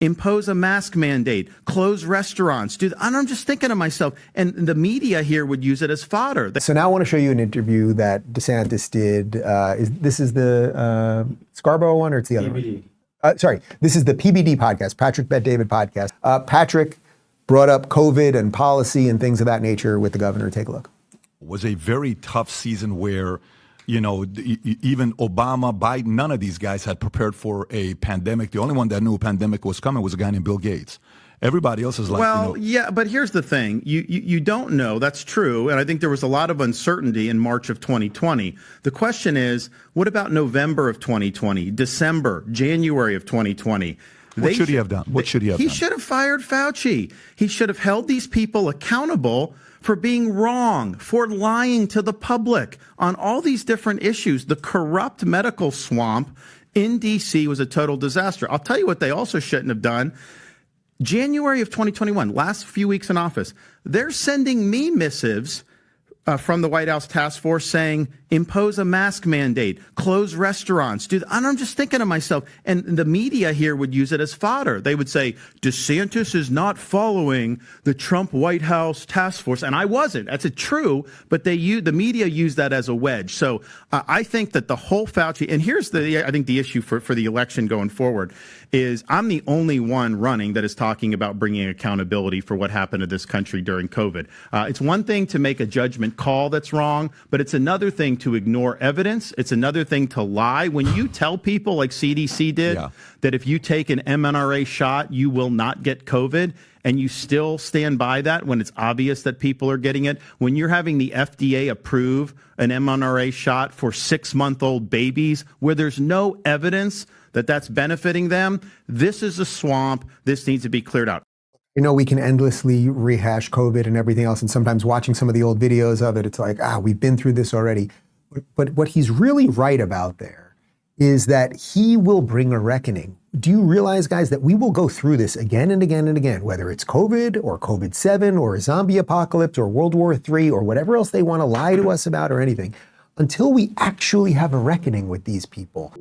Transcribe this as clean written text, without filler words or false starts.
impose a mask mandate, close restaurants. And I'm just thinking to myself, and the media here would use it as fodder. So now I want to show you an interview that DeSantis did. This is the Scarborough one, or it's the other one? Sorry, this is the PBD podcast, Patrick Bet David podcast. Patrick brought up COVID and policy and things of that nature with the governor. Take a look. It was a very tough season where, you know, even Obama, Biden, none of these guys had prepared for a pandemic. The only one that knew a pandemic was coming was a guy named Bill Gates. Everybody else is like, well, yeah, but here's the thing. You don't know. That's true. And I think there was a lot of uncertainty in March of 2020. The question is, what about November of 2020, December, January of 2020? What should he have done? What should he have done? He should have fired Fauci. He should have held these people accountable for being wrong, for lying to the public on all these different issues. The corrupt medical swamp in D.C. was a total disaster. I'll tell you what they also shouldn't have done. January of 2021, last few weeks in office, they're sending me missives from the White House task force saying, impose a mask mandate, close restaurants. And I'm just thinking to myself, and the media here would use it as fodder. They would say, DeSantis is not following the Trump White House task force. And I wasn't. That's true. But the media used that as a wedge. So I think that the whole Fauci, and here's I think the issue for the election going forward is I'm the only one running that is talking about bringing accountability for what happened to this country during COVID. It's one thing to make a judgment call that's wrong, but it's another thing to ignore evidence. It's another thing to lie. When you tell people, like CDC did, that if you take an mRNA shot, you will not get COVID, and you still stand by that when it's obvious that people are getting it, when you're having the FDA approve an mRNA shot for 6-month-old babies where there's no evidence that that's benefiting them, this is a swamp. This needs to be cleared out. You know, we can endlessly rehash COVID and everything else, and sometimes watching some of the old videos of it, it's like, we've been through this already. But what he's really right about there is that he will bring a reckoning. Do you realize, guys, that we will go through this again and again and again, whether it's COVID or COVID-7 or a zombie apocalypse or World War III or whatever else they want to lie to us about or anything, until we actually have a reckoning with these people.